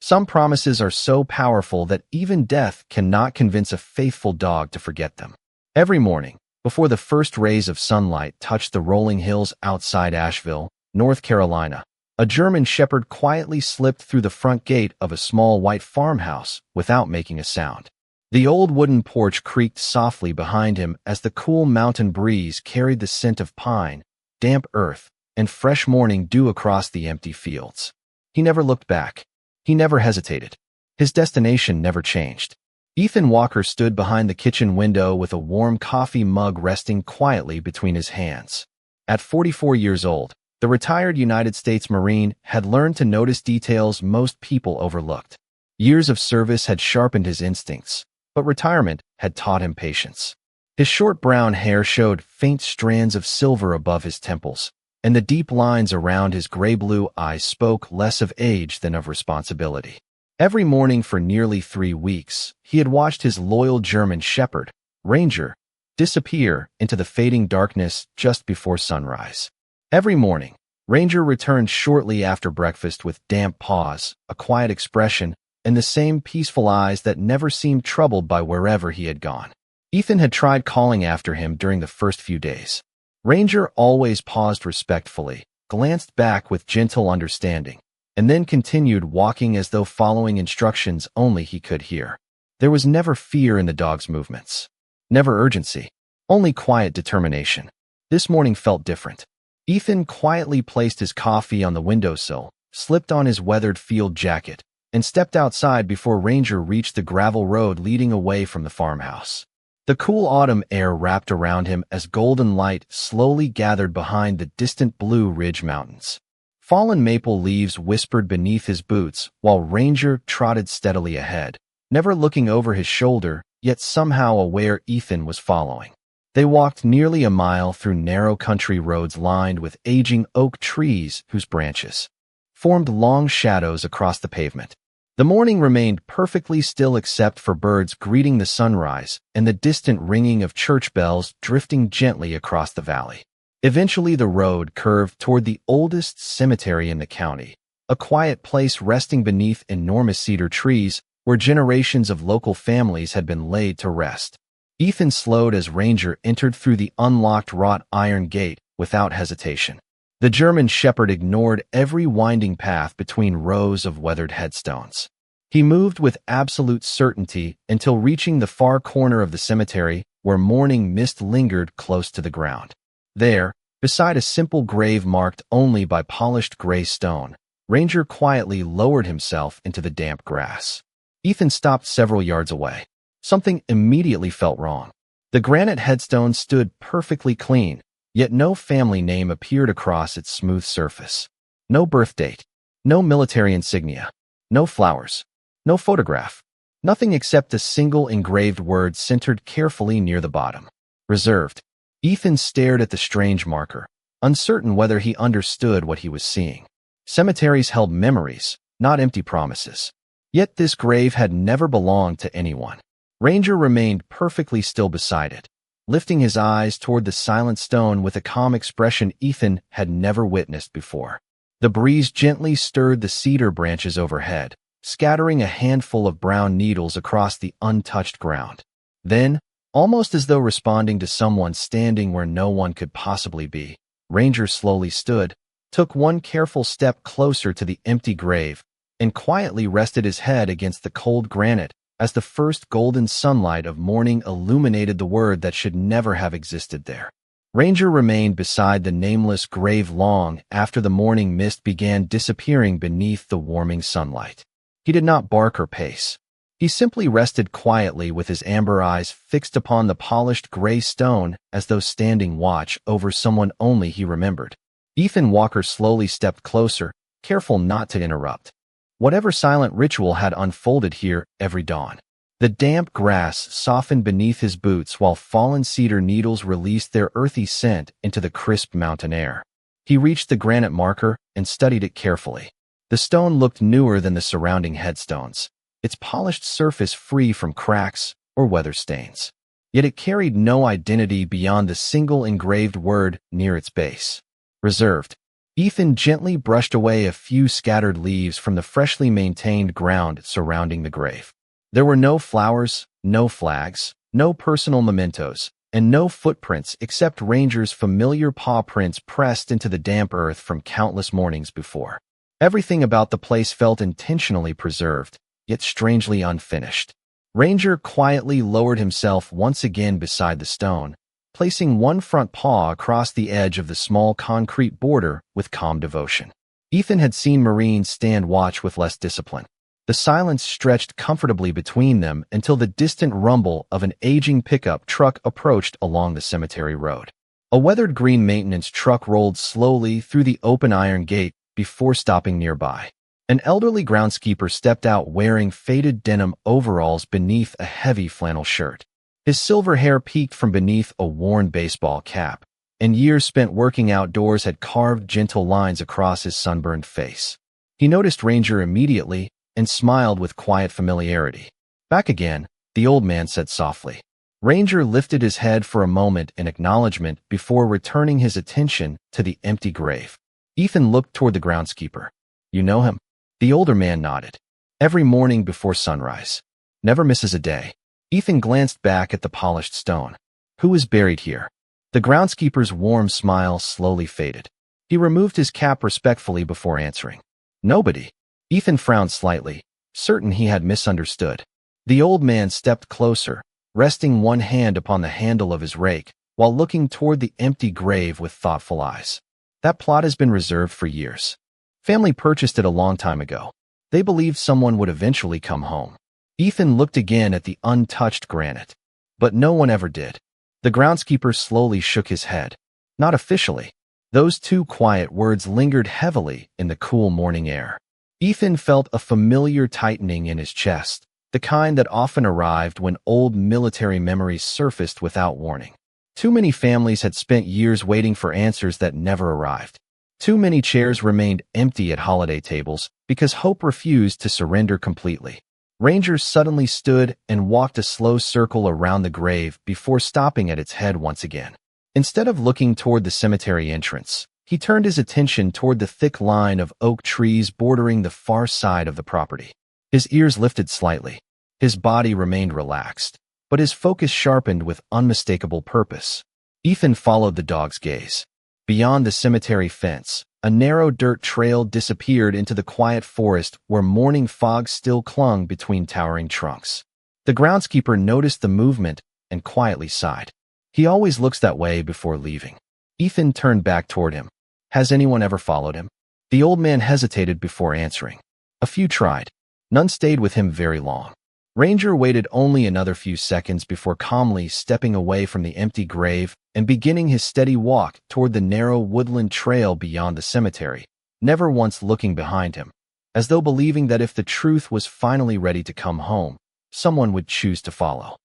Some promises are so powerful that even death cannot convince a faithful dog to forget them. Every morning, before the first rays of sunlight touched the rolling hills outside Asheville, North Carolina, a German shepherd quietly slipped through the front gate of a small white farmhouse without making a sound. The old wooden porch creaked softly behind him as the cool mountain breeze carried the scent of pine, damp earth, and fresh morning dew across the empty fields. He never looked back. He never hesitated. His destination never changed. Ethan Walker stood behind the kitchen window with a warm coffee mug resting quietly between his hands. At 44 years old, the retired United States Marine had learned to notice details most people overlooked. Years of service had sharpened his instincts, but retirement had taught him patience. His short brown hair showed faint strands of silver above his temples, and the deep lines around his gray-blue eyes spoke less of age than of responsibility. Every morning for nearly 3 weeks, he had watched his loyal German shepherd, Ranger, disappear into the fading darkness just before sunrise. Every morning, Ranger returned shortly after breakfast with damp paws, a quiet expression, and the same peaceful eyes that never seemed troubled by wherever he had gone. Ethan had tried calling after him during the first few days. Ranger always paused respectfully, glanced back with gentle understanding, and then continued walking as though following instructions only he could hear. There was never fear in the dog's movements. Never urgency. Only quiet determination. This morning felt different. Ethan quietly placed his coffee on the windowsill, slipped on his weathered field jacket, and stepped outside before Ranger reached the gravel road leading away from the farmhouse. The cool autumn air wrapped around him as golden light slowly gathered behind the distant Blue Ridge Mountains. Fallen maple leaves whispered beneath his boots while Ranger trotted steadily ahead, never looking over his shoulder, yet somehow aware Ethan was following. They walked nearly a mile through narrow country roads lined with aging oak trees whose branches formed long shadows across the pavement. The morning remained perfectly still except for birds greeting the sunrise and the distant ringing of church bells drifting gently across the valley. Eventually the road curved toward the oldest cemetery in the county, a quiet place resting beneath enormous cedar trees where generations of local families had been laid to rest. Ethan slowed as Ranger entered through the unlocked wrought iron gate without hesitation. The German shepherd ignored every winding path between rows of weathered headstones. He moved with absolute certainty until reaching the far corner of the cemetery where morning mist lingered close to the ground. There, beside a simple grave marked only by polished gray stone, Ranger quietly lowered himself into the damp grass. Ethan stopped several yards away. Something immediately felt wrong. The granite headstone stood perfectly clean, yet no family name appeared across its smooth surface. No birth date, no military insignia, no flowers, no photograph, nothing except a single engraved word centered carefully near the bottom. Reserved. Ethan stared at the strange marker, uncertain whether he understood what he was seeing. Cemeteries held memories, not empty promises. Yet this grave had never belonged to anyone. Ranger remained perfectly still beside it, lifting his eyes toward the silent stone with a calm expression Ethan had never witnessed before. The breeze gently stirred the cedar branches overhead, scattering a handful of brown needles across the untouched ground. Then, almost as though responding to someone standing where no one could possibly be, Ranger slowly stood, took one careful step closer to the empty grave, and quietly rested his head against the cold granite as the first golden sunlight of morning illuminated the word that should never have existed there. Ranger remained beside the nameless grave long after the morning mist began disappearing beneath the warming sunlight. He did not bark or pace. He simply rested quietly with his amber eyes fixed upon the polished gray stone as though standing watch over someone only he remembered. Ethan Walker slowly stepped closer, careful not to interrupt. Whatever silent ritual had unfolded here every dawn. The damp grass softened beneath his boots while fallen cedar needles released their earthy scent into the crisp mountain air. He reached the granite marker and studied it carefully. The stone looked newer than the surrounding headstones, its polished surface free from cracks or weather stains. Yet it carried no identity beyond the single engraved word near its base. Reserved. Ethan gently brushed away a few scattered leaves from the freshly maintained ground surrounding the grave. There were no flowers, no flags, no personal mementos, and no footprints except Ranger's familiar paw prints pressed into the damp earth from countless mornings before. Everything about the place felt intentionally preserved, yet strangely unfinished. Ranger quietly lowered himself once again beside the stone, placing one front paw across the edge of the small concrete border with calm devotion. Ethan had seen Marines stand watch with less discipline. The silence stretched comfortably between them until the distant rumble of an aging pickup truck approached along the cemetery road. A weathered green maintenance truck rolled slowly through the open iron gate before stopping nearby. An elderly groundskeeper stepped out wearing faded denim overalls beneath a heavy flannel shirt. His silver hair peeked from beneath a worn baseball cap, and years spent working outdoors had carved gentle lines across his sunburned face. He noticed Ranger immediately and smiled with quiet familiarity. "Back again," the old man said softly. Ranger lifted his head for a moment in acknowledgement before returning his attention to the empty grave. Ethan looked toward the groundskeeper. "You know him?" The older man nodded. "Every morning before sunrise. Never misses a day." Ethan glanced back at the polished stone. "Who is buried here?" The groundskeeper's warm smile slowly faded. He removed his cap respectfully before answering. "Nobody." Ethan frowned slightly, certain he had misunderstood. The old man stepped closer, resting one hand upon the handle of his rake, while looking toward the empty grave with thoughtful eyes. "That plot has been reserved for years. Family purchased it a long time ago. They believed someone would eventually come home." Ethan looked again at the untouched granite, but no one ever did. The groundskeeper slowly shook his head. "Not officially." Those two quiet words lingered heavily in the cool morning air. Ethan felt a familiar tightening in his chest, the kind that often arrived when old military memories surfaced without warning. Too many families had spent years waiting for answers that never arrived. Too many chairs remained empty at holiday tables because hope refused to surrender completely. Ranger suddenly stood and walked a slow circle around the grave before stopping at its head once again. Instead of looking toward the cemetery entrance, he turned his attention toward the thick line of oak trees bordering the far side of the property. His ears lifted slightly. His body remained relaxed, but his focus sharpened with unmistakable purpose. Ethan followed the dog's gaze. Beyond the cemetery fence, a narrow dirt trail disappeared into the quiet forest where morning fog still clung between towering trunks. The groundskeeper noticed the movement and quietly sighed. He always looks that way before leaving. Ethan turned back toward him. "Has anyone ever followed him?" The old man hesitated before answering. "A few tried. None stayed with him very long." Ranger waited only another few seconds before calmly stepping away from the empty grave and beginning his steady walk toward the narrow woodland trail beyond the cemetery, never once looking behind him, as though believing that if the truth was finally ready to come home, someone would choose to follow.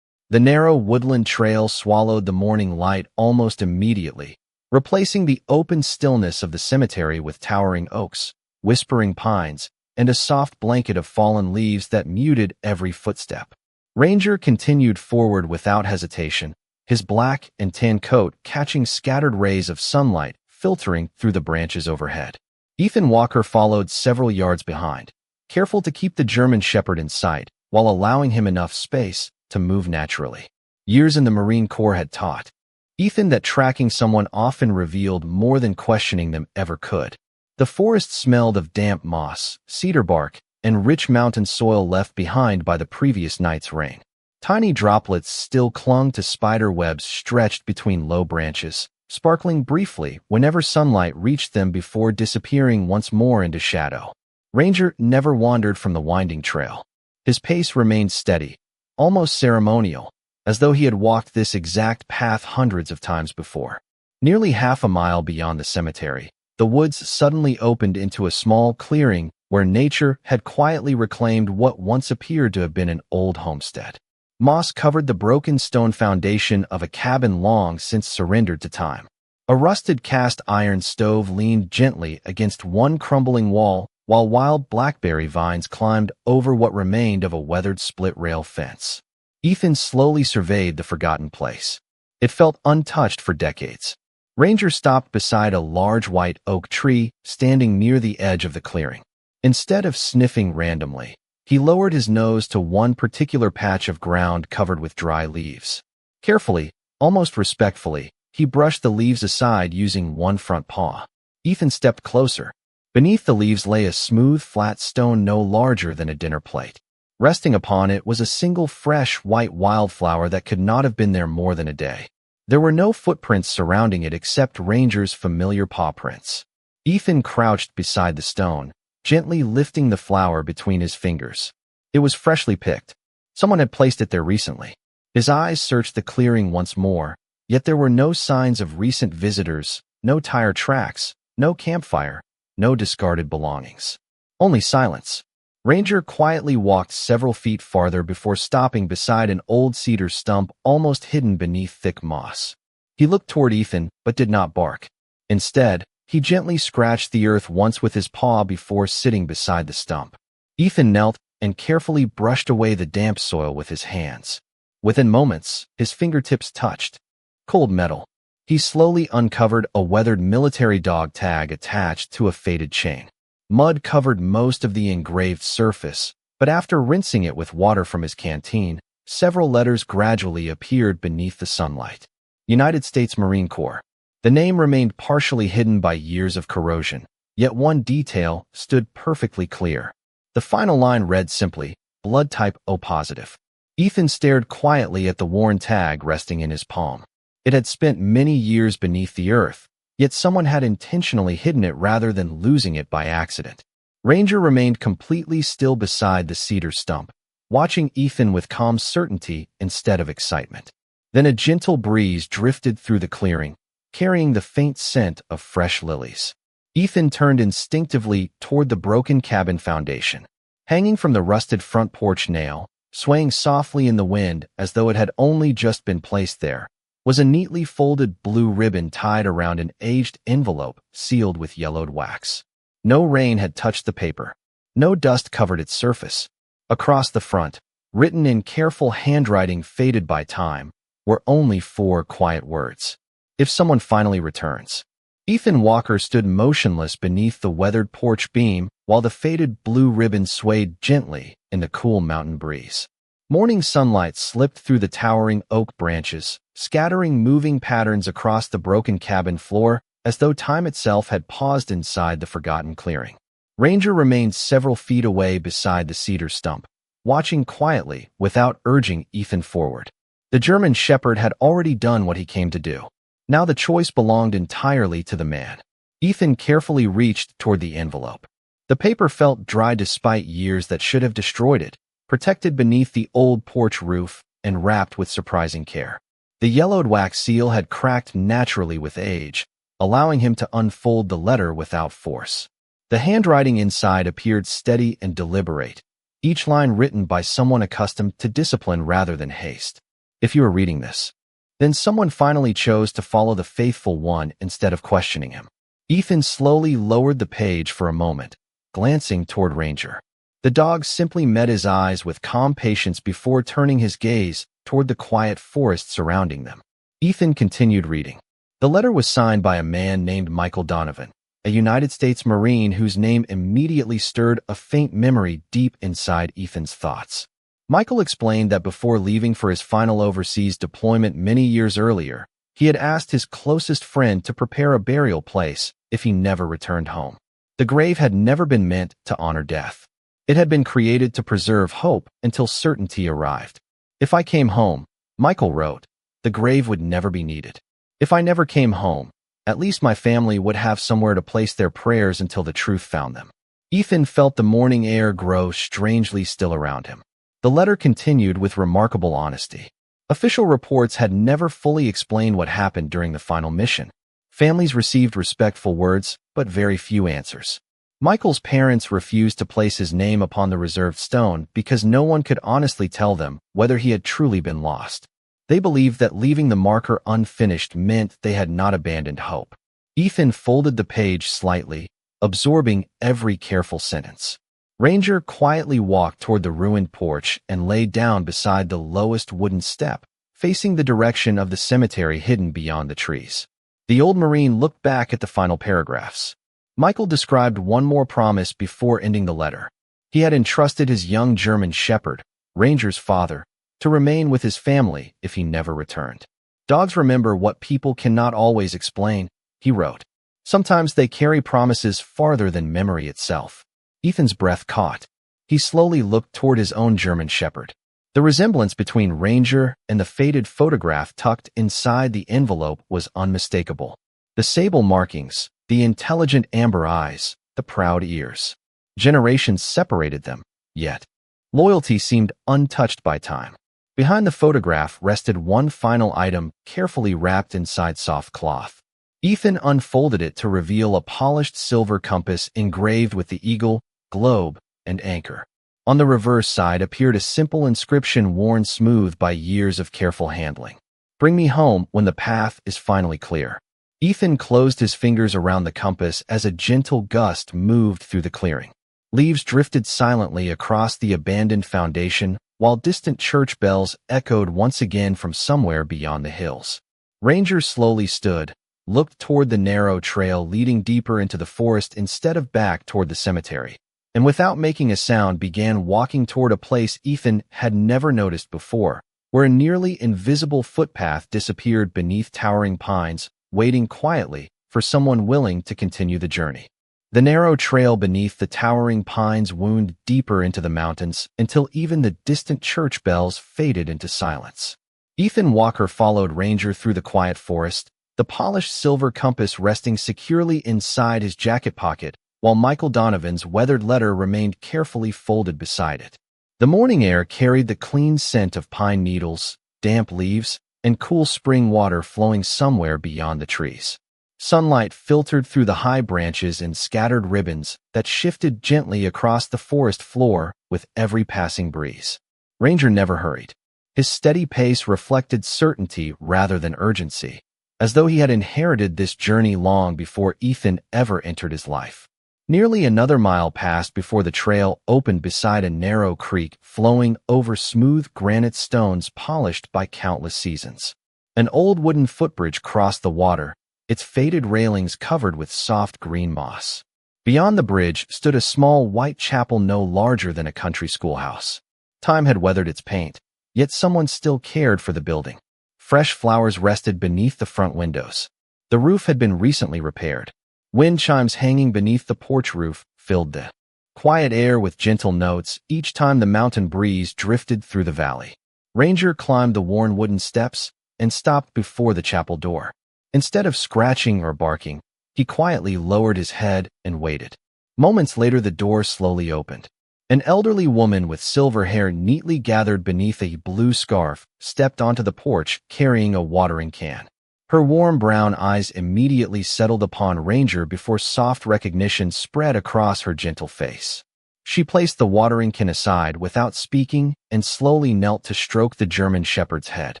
The narrow woodland trail swallowed the morning light almost immediately, replacing the open stillness of the cemetery with towering oaks, whispering pines, and a soft blanket of fallen leaves that muted every footstep. Ranger continued forward without hesitation, his black and tan coat catching scattered rays of sunlight filtering through the branches overhead. Ethan Walker followed several yards behind, careful to keep the German Shepherd in sight while allowing him enough space to move naturally. Years in the Marine Corps had taught Ethan that tracking someone often revealed more than questioning them ever could. The forest smelled of damp moss, cedar bark, and rich mountain soil left behind by the previous night's rain. Tiny droplets still clung to spider webs stretched between low branches, sparkling briefly whenever sunlight reached them before disappearing once more into shadow. Ranger never wandered from the winding trail. His pace remained steady, almost ceremonial, as though he had walked this exact path hundreds of times before. Nearly half a mile beyond the cemetery, the woods suddenly opened into a small clearing where nature had quietly reclaimed what once appeared to have been an old homestead. Moss covered the broken stone foundation of a cabin long since surrendered to time. A rusted cast iron stove leaned gently against one crumbling wall, while wild blackberry vines climbed over what remained of a weathered split-rail fence. Ethan slowly surveyed the forgotten place. It felt untouched for decades. Ranger stopped beside a large white oak tree standing near the edge of the clearing. Instead of sniffing randomly, he lowered his nose to one particular patch of ground covered with dry leaves. Carefully, almost respectfully, he brushed the leaves aside using one front paw. Ethan stepped closer. Beneath the leaves lay a smooth, flat stone no larger than a dinner plate. Resting upon it was a single fresh white wildflower that could not have been there more than a day. There were no footprints surrounding it except Ranger's familiar paw prints. Ethan crouched beside the stone, gently lifting the flower between his fingers. It was freshly picked. Someone had placed it there recently. His eyes searched the clearing once more, yet there were no signs of recent visitors, no tire tracks, no campfire, no discarded belongings. Only silence. Ranger quietly walked several feet farther before stopping beside an old cedar stump almost hidden beneath thick moss. He looked toward Ethan, but did not bark. Instead, he gently scratched the earth once with his paw before sitting beside the stump. Ethan knelt and carefully brushed away the damp soil with his hands. Within moments, his fingertips touched cold metal. He slowly uncovered a weathered military dog tag attached to a faded chain. Mud covered most of the engraved surface, but after rinsing it with water from his canteen, several letters gradually appeared beneath the sunlight. United States Marine Corps. The name remained partially hidden by years of corrosion, yet one detail stood perfectly clear. The final line read simply, blood type O positive. Ethan stared quietly at the worn tag resting in his palm. It had spent many years beneath the earth, yet someone had intentionally hidden it rather than losing it by accident. Ranger remained completely still beside the cedar stump, watching Ethan with calm certainty instead of excitement. Then a gentle breeze drifted through the clearing, carrying the faint scent of fresh lilies. Ethan turned instinctively toward the broken cabin foundation. Hanging from the rusted front porch nail, swaying softly in the wind as though it had only just been placed there, was a neatly folded blue ribbon tied around an aged envelope sealed with yellowed wax. No rain had touched the paper. No dust covered its surface. Across the front, written in careful handwriting faded by time, were only 4 quiet words. If someone finally returns. Ethan Walker stood motionless beneath the weathered porch beam while the faded blue ribbon swayed gently in the cool mountain breeze. Morning sunlight slipped through the towering oak branches, scattering moving patterns across the broken cabin floor as though time itself had paused inside the forgotten clearing. Ranger remained several feet away beside the cedar stump, watching quietly without urging Ethan forward. The German shepherd had already done what he came to do. Now the choice belonged entirely to the man. Ethan carefully reached toward the envelope. The paper felt dry despite years that should have destroyed it, protected beneath the old porch roof and wrapped with surprising care. The yellowed wax seal had cracked naturally with age, allowing him to unfold the letter without force. The handwriting inside appeared steady and deliberate, each line written by someone accustomed to discipline rather than haste. If you are reading this, then someone finally chose to follow the faithful one instead of questioning him. Ethan slowly lowered the page for a moment, glancing toward Ranger. The dog simply met his eyes with calm patience before turning his gaze toward the quiet forest surrounding them. Ethan continued reading. The letter was signed by a man named Michael Donovan, a United States Marine whose name immediately stirred a faint memory deep inside Ethan's thoughts. Michael explained that before leaving for his final overseas deployment many years earlier, he had asked his closest friend to prepare a burial place if he never returned home. The grave had never been meant to honor death. It had been created to preserve hope until certainty arrived. If I came home, Michael wrote, the grave would never be needed. If I never came home, at least my family would have somewhere to place their prayers until the truth found them. Ethan felt the morning air grow strangely still around him. The letter continued with remarkable honesty. Official reports had never fully explained what happened during the final mission. Families received respectful words, but very few answers. Michael's parents refused to place his name upon the reserved stone because no one could honestly tell them whether he had truly been lost. They believed that leaving the marker unfinished meant they had not abandoned hope. Ethan folded the page slightly, absorbing every careful sentence. Ranger quietly walked toward the ruined porch and lay down beside the lowest wooden step, facing the direction of the cemetery hidden beyond the trees. The old Marine looked back at the final paragraphs. Michael described one more promise before ending the letter. He had entrusted his young German shepherd, Ranger's father, to remain with his family if he never returned. Dogs remember what people cannot always explain, he wrote. Sometimes they carry promises farther than memory itself. Ethan's breath caught. He slowly looked toward his own German shepherd. The resemblance between Ranger and the faded photograph tucked inside the envelope was unmistakable. The sable markings, the intelligent amber eyes, the proud ears. Generations separated them, yet loyalty seemed untouched by time. Behind the photograph rested one final item carefully wrapped inside soft cloth. Ethan unfolded it to reveal a polished silver compass engraved with the eagle, globe, and anchor. On the reverse side appeared a simple inscription worn smooth by years of careful handling. Bring me home when the path is finally clear. Ethan closed his fingers around the compass as a gentle gust moved through the clearing. Leaves drifted silently across the abandoned foundation, while distant church bells echoed once again from somewhere beyond the hills. Ranger slowly stood, looked toward the narrow trail leading deeper into the forest instead of back toward the cemetery, and without making a sound began walking toward a place Ethan had never noticed before, where a nearly invisible footpath disappeared beneath towering pines, waiting quietly for someone willing to continue the journey. The narrow trail beneath the towering pines wound deeper into the mountains until even the distant church bells faded into silence. Ethan Walker followed Ranger through the quiet forest, the polished silver compass resting securely inside his jacket pocket, while Michael Donovan's weathered letter remained carefully folded beside it. The morning air carried the clean scent of pine needles, damp leaves, and cool spring water flowing somewhere beyond the trees. Sunlight filtered through the high branches in scattered ribbons that shifted gently across the forest floor with every passing breeze. Ranger never hurried. His steady pace reflected certainty rather than urgency, as though he had inherited this journey long before Ethan ever entered his life. Nearly another mile passed before the trail opened beside a narrow creek flowing over smooth granite stones polished by countless seasons. An old wooden footbridge crossed the water, its faded railings covered with soft green moss. Beyond the bridge stood a small white chapel no larger than a country schoolhouse. Time had weathered its paint, yet someone still cared for the building. Fresh flowers rested beneath the front windows. The roof had been recently repaired. Wind chimes hanging beneath the porch roof filled the quiet air with gentle notes each time the mountain breeze drifted through the valley. Ranger climbed the worn wooden steps and stopped before the chapel door. Instead of scratching or barking, he quietly lowered his head and waited. Moments later, the door slowly opened. An elderly woman with silver hair neatly gathered beneath a blue scarf stepped onto the porch carrying a watering can. Her warm brown eyes immediately settled upon Ranger before soft recognition spread across her gentle face. She placed the watering can aside without speaking and slowly knelt to stroke the German shepherd's head.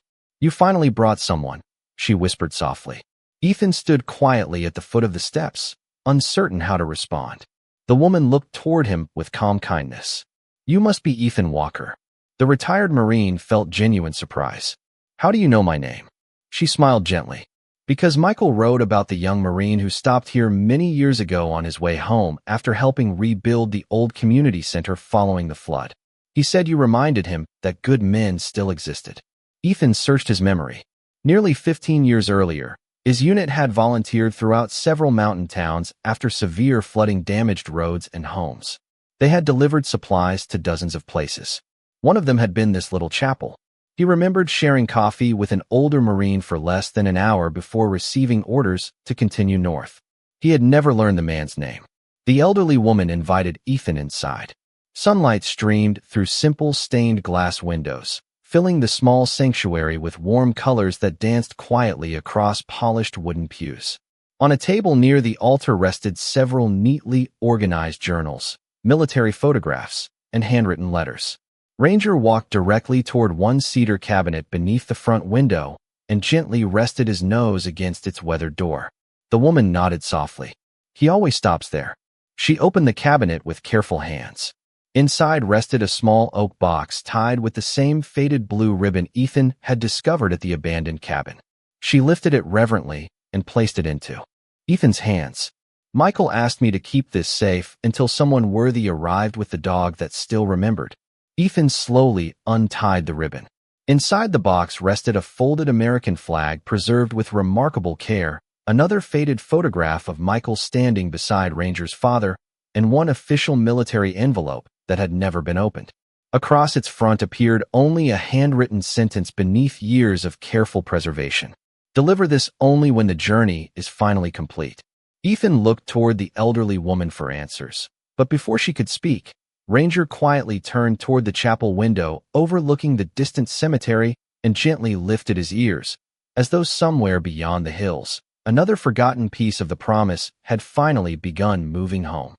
"You finally brought someone," she whispered softly. Ethan stood quietly at the foot of the steps, uncertain how to respond. The woman looked toward him with calm kindness. "You must be Ethan Walker." The retired Marine felt genuine surprise. "How do you know my name?" She smiled gently. "Because Michael wrote about the young Marine who stopped here many years ago on his way home after helping rebuild the old community center following the flood. He said you reminded him that good men still existed." Ethan searched his memory. Nearly 15 years earlier, his unit had volunteered throughout several mountain towns after severe flooding damaged roads and homes. They had delivered supplies to dozens of places. One of them had been this little chapel. He remembered sharing coffee with an older Marine for less than an hour before receiving orders to continue north. He had never learned the man's name. The elderly woman invited Ethan inside. Sunlight streamed through simple stained glass windows, filling the small sanctuary with warm colors that danced quietly across polished wooden pews. On a table near the altar rested several neatly organized journals, military photographs, and handwritten letters. Ranger walked directly toward one cedar cabinet beneath the front window and gently rested his nose against its weathered door. The woman nodded softly. "He always stops there." She opened the cabinet with careful hands. Inside rested a small oak box tied with the same faded blue ribbon Ethan had discovered at the abandoned cabin. She lifted it reverently and placed it into Ethan's hands. Michael asked me to keep this safe until someone worthy arrived with the dog that still remembered. Ethan slowly untied the ribbon. Inside the box rested a folded American flag preserved with remarkable care, another faded photograph of Michael standing beside Ranger's father, and one official military envelope that had never been opened. Across its front appeared only a handwritten sentence beneath years of careful preservation. Deliver this only when the journey is finally complete. Ethan looked toward the elderly woman for answers, but before she could speak, Ranger quietly turned toward the chapel window overlooking the distant cemetery and gently lifted his ears, as though somewhere beyond the hills, another forgotten piece of the promise had finally begun moving home.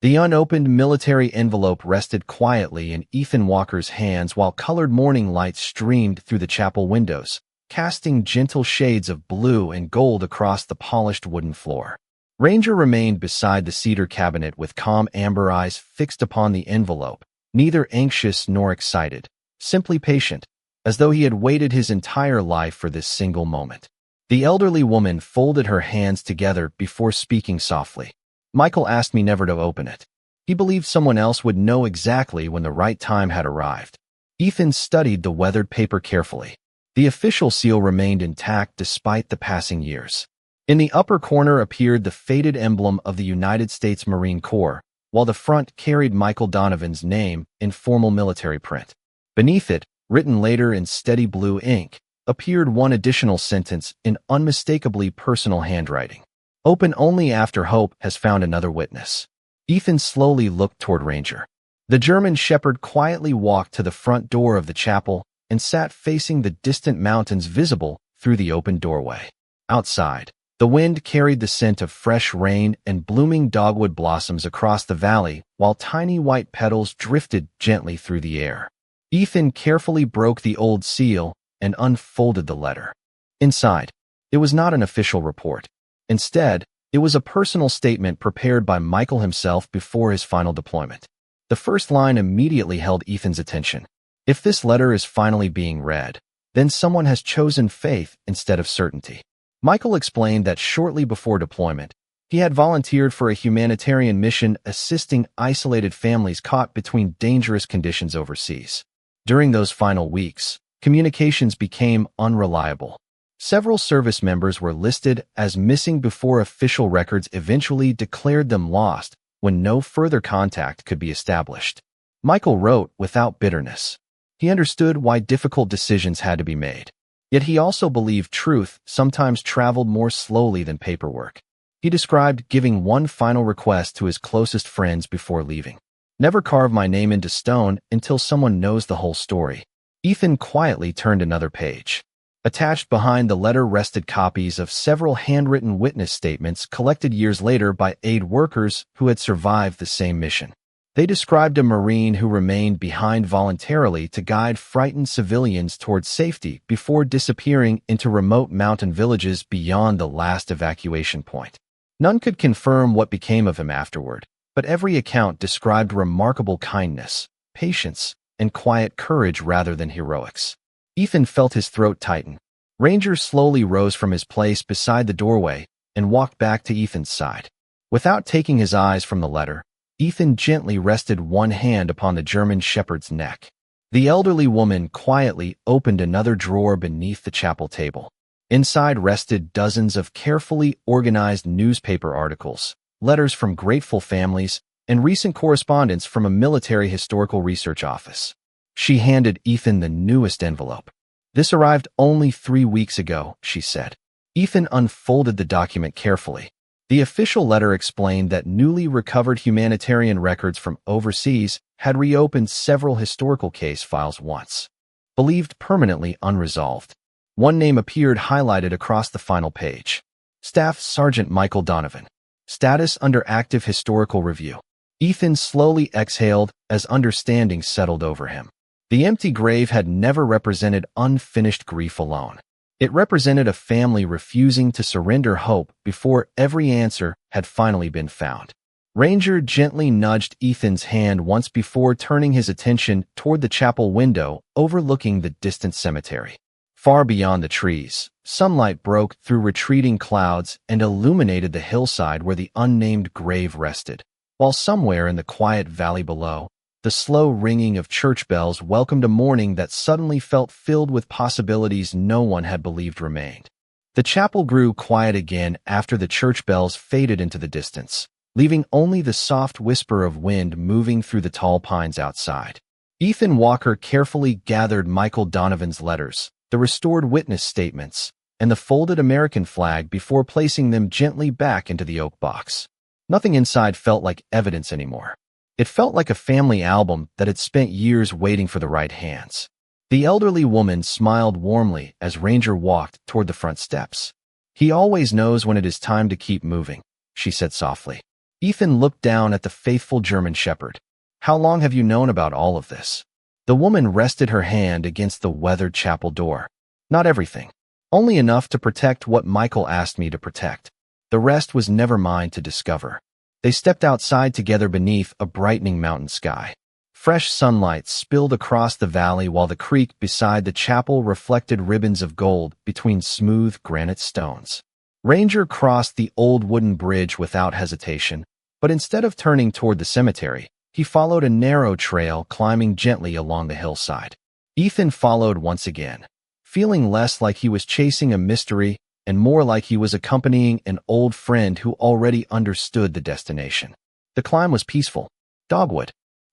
The unopened military envelope rested quietly in Ethan Walker's hands while colored morning lights streamed through the chapel windows, casting gentle shades of blue and gold across the polished wooden floor. Ranger remained beside the cedar cabinet with calm amber eyes fixed upon the envelope, neither anxious nor excited, simply patient, as though he had waited his entire life for this single moment. The elderly woman folded her hands together before speaking softly. Michael asked me never to open it. He believed someone else would know exactly when the right time had arrived. Ethan studied the weathered paper carefully. The official seal remained intact despite the passing years. In the upper corner appeared the faded emblem of the United States Marine Corps, while the front carried Michael Donovan's name in formal military print. Beneath it, written later in steady blue ink, appeared one additional sentence in unmistakably personal handwriting. Open only after hope has found another witness. Ethan slowly looked toward Ranger. The German shepherd quietly walked to the front door of the chapel and sat facing the distant mountains visible through the open doorway. Outside, the wind carried the scent of fresh rain and blooming dogwood blossoms across the valley, while tiny white petals drifted gently through the air. Ethan carefully broke the old seal and unfolded the letter. Inside, it was not an official report. Instead, it was a personal statement prepared by Michael himself before his final deployment. The first line immediately held Ethan's attention. If this letter is finally being read, then someone has chosen faith instead of certainty. Michael explained that shortly before deployment, he had volunteered for a humanitarian mission assisting isolated families caught between dangerous conditions overseas. During those final weeks, communications became unreliable. Several service members were listed as missing before official records eventually declared them lost when no further contact could be established. Michael wrote without bitterness. He understood why difficult decisions had to be made. Yet he also believed truth sometimes traveled more slowly than paperwork. He described giving one final request to his closest friends before leaving. Never carve my name into stone until someone knows the whole story. Ethan quietly turned another page. Attached behind the letter rested copies of several handwritten witness statements collected years later by aid workers who had survived the same mission. They described a Marine who remained behind voluntarily to guide frightened civilians towards safety before disappearing into remote mountain villages beyond the last evacuation point. None could confirm what became of him afterward, but every account described remarkable kindness, patience, and quiet courage rather than heroics. Ethan felt his throat tighten. Ranger slowly rose from his place beside the doorway and walked back to Ethan's side. Without taking his eyes from the letter, Ethan gently rested one hand upon the German shepherd's neck. The elderly woman quietly opened another drawer beneath the chapel table. Inside rested dozens of carefully organized newspaper articles, letters from grateful families, and recent correspondence from a military historical research office. She handed Ethan the newest envelope. This arrived only 3 weeks ago, she said. Ethan unfolded the document carefully. The official letter explained that newly recovered humanitarian records from overseas had reopened several historical case files once believed permanently unresolved. One name appeared highlighted across the final page. Staff Sergeant Michael Donovan. Status under active historical review. Ethan slowly exhaled as understanding settled over him. The empty grave had never represented unfinished grief alone. It represented a family refusing to surrender hope before every answer had finally been found. Ranger gently nudged Ethan's hand once before turning his attention toward the chapel window overlooking the distant cemetery. Far beyond the trees, sunlight broke through retreating clouds and illuminated the hillside where the unnamed grave rested, while somewhere in the quiet valley below, the slow ringing of church bells welcomed a morning that suddenly felt filled with possibilities no one had believed remained. The chapel grew quiet again after the church bells faded into the distance, leaving only the soft whisper of wind moving through the tall pines outside. Ethan Walker carefully gathered Michael Donovan's letters, the restored witness statements, and the folded American flag before placing them gently back into the oak box. Nothing inside felt like evidence anymore. It felt like a family album that had spent years waiting for the right hands. The elderly woman smiled warmly as Ranger walked toward the front steps. "He always knows when it is time to keep moving," she said softly. Ethan looked down at the faithful German shepherd. "How long have you known about all of this?" The woman rested her hand against the weathered chapel door. "Not everything. Only enough to protect what Michael asked me to protect. The rest was never mine to discover." They stepped outside together beneath a brightening mountain sky. Fresh sunlight spilled across the valley while the creek beside the chapel reflected ribbons of gold between smooth granite stones. Ranger crossed the old wooden bridge without hesitation, but instead of turning toward the cemetery, he followed a narrow trail climbing gently along the hillside. Ethan followed once again, feeling less like he was chasing a mystery and more like he was accompanying an old friend who already understood the destination. The climb was peaceful. Dogwood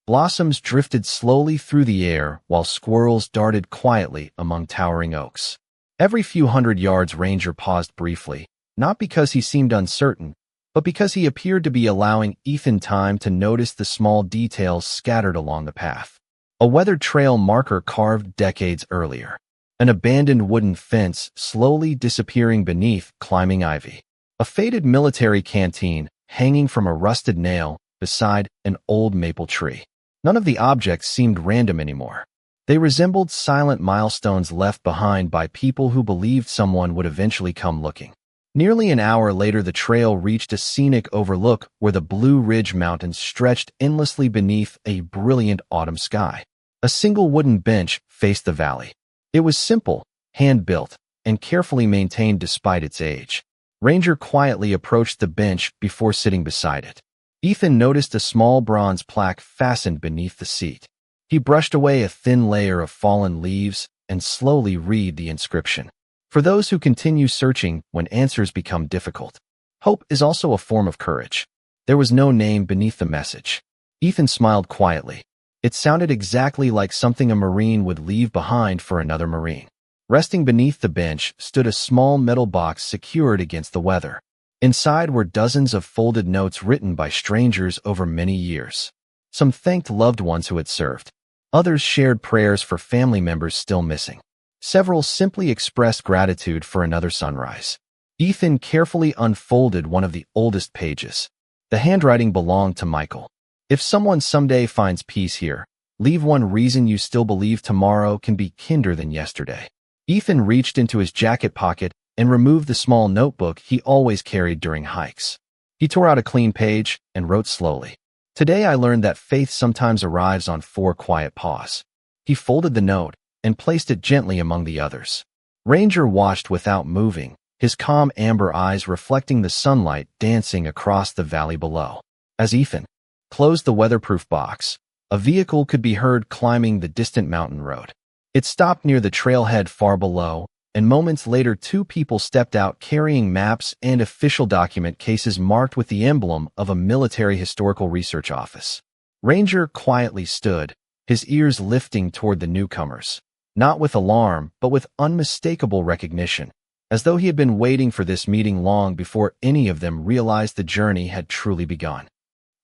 blossoms drifted slowly through the air while squirrels darted quietly among towering oaks. Every few hundred yards, Ranger paused briefly, not because he seemed uncertain, but because he appeared to be allowing Ethan time to notice the small details scattered along the path. A weathered trail marker carved decades earlier. An abandoned wooden fence slowly disappearing beneath climbing ivy. A faded military canteen hanging from a rusted nail beside an old maple tree. None of the objects seemed random anymore. They resembled silent milestones left behind by people who believed someone would eventually come looking. Nearly an hour later, the trail reached a scenic overlook where the Blue Ridge Mountains stretched endlessly beneath a brilliant autumn sky. A single wooden bench faced the valley. It was simple, hand-built, and carefully maintained despite its age. Ranger quietly approached the bench before sitting beside it. Ethan noticed a small bronze plaque fastened beneath the seat. He brushed away a thin layer of fallen leaves and slowly read the inscription. "For those who continue searching when answers become difficult. Hope is also a form of courage." There was no name beneath the message. Ethan smiled quietly. It sounded exactly like something a Marine would leave behind for another Marine. Resting beneath the bench stood a small metal box secured against the weather. Inside were dozens of folded notes written by strangers over many years. Some thanked loved ones who had served. Others shared prayers for family members still missing. Several simply expressed gratitude for another sunrise. Ethan carefully unfolded one of the oldest pages. The handwriting belonged to Michael. "If someone someday finds peace here, leave one reason you still believe tomorrow can be kinder than yesterday." Ethan reached into his jacket pocket and removed the small notebook he always carried during hikes. He tore out a clean page and wrote slowly. "Today I learned that faith sometimes arrives on 4 quiet paws." He folded the note and placed it gently among the others. Ranger watched without moving, his calm amber eyes reflecting the sunlight dancing across the valley below. As Ethan closed the weatherproof box, a vehicle could be heard climbing the distant mountain road. It stopped near the trailhead far below, and moments later 2 people stepped out carrying maps and official document cases marked with the emblem of a military historical research office. Ranger quietly stood, his ears lifting toward the newcomers, not with alarm but with unmistakable recognition, as though he had been waiting for this meeting long before any of them realized the journey had truly begun.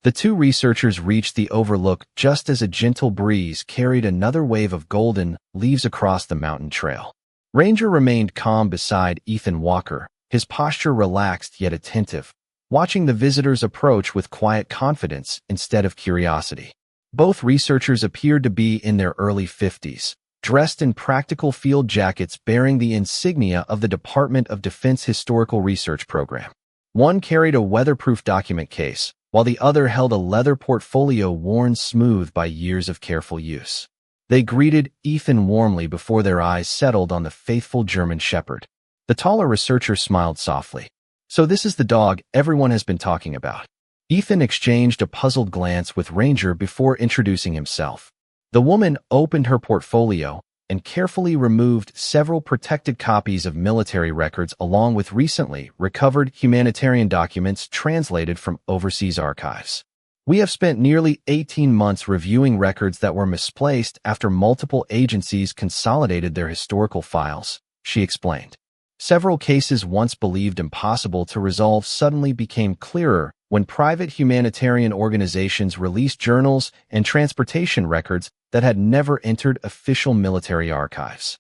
The 2 researchers reached the overlook just as a gentle breeze carried another wave of golden leaves across the mountain trail. Ranger remained calm beside Ethan Walker, his posture relaxed yet attentive, watching the visitors approach with quiet confidence instead of curiosity. Both researchers appeared to be in their early 50s, dressed in practical field jackets bearing the insignia of the Department of Defense Historical Research Program. One carried a weatherproof document case, while the other held a leather portfolio worn smooth by years of careful use. They greeted Ethan warmly before their eyes settled on the faithful German shepherd. The taller researcher smiled softly. "So this is the dog everyone has been talking about." Ethan exchanged a puzzled glance with Ranger before introducing himself. The woman opened her portfolio and carefully removed several protected copies of military records along with recently recovered humanitarian documents translated from overseas archives. "We have spent nearly 18 months reviewing records that were misplaced after multiple agencies consolidated their historical files," she explained. Several cases once believed impossible to resolve suddenly became clearer when private humanitarian organizations released journals and transportation records that had never entered official military archives.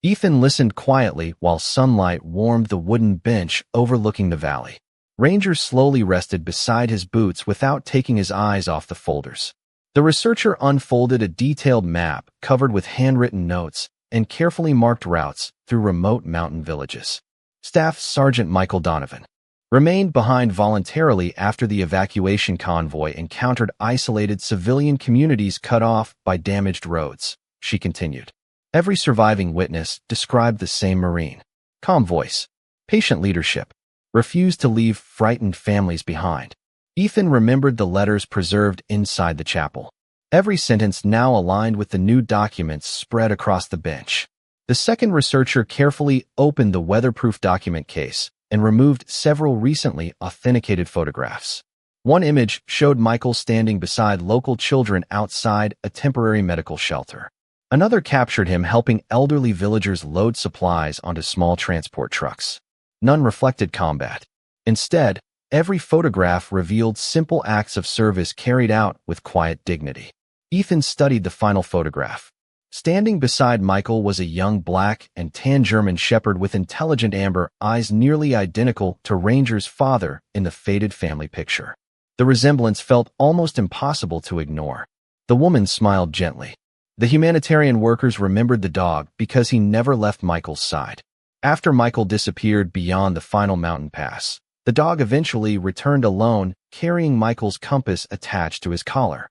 Ethan listened quietly while sunlight warmed the wooden bench overlooking the valley. Ranger slowly rested beside his boots without taking his eyes off the folders. The researcher unfolded a detailed map covered with handwritten notes and carefully marked routes through remote mountain villages. Staff Sergeant Michael Donovan remained behind voluntarily after the evacuation convoy encountered isolated civilian communities cut off by damaged roads, she continued. Every surviving witness described the same Marine. Calm voice, patient leadership, refused to leave frightened families behind. Ethan remembered the letters preserved inside the chapel. Every sentence now aligned with the new documents spread across the bench. The second researcher carefully opened the weatherproof document case and removed several recently authenticated photographs. One image showed Michael standing beside local children outside a temporary medical shelter. Another captured him helping elderly villagers load supplies onto small transport trucks. None reflected combat. Instead, every photograph revealed simple acts of service carried out with quiet dignity. Ethan studied the final photograph. Standing beside Michael was a young black and tan German shepherd with intelligent amber eyes nearly identical to Ranger's father in the faded family picture. The resemblance felt almost impossible to ignore. The woman smiled gently. The humanitarian workers remembered the dog because he never left Michael's side. After Michael disappeared beyond the final mountain pass, the dog eventually returned alone, carrying Michael's compass attached to his collar.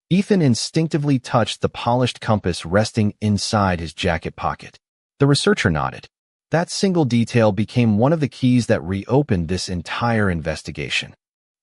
Ethan instinctively touched the polished compass resting inside his jacket pocket. The researcher nodded. That single detail became one of the keys that reopened this entire investigation.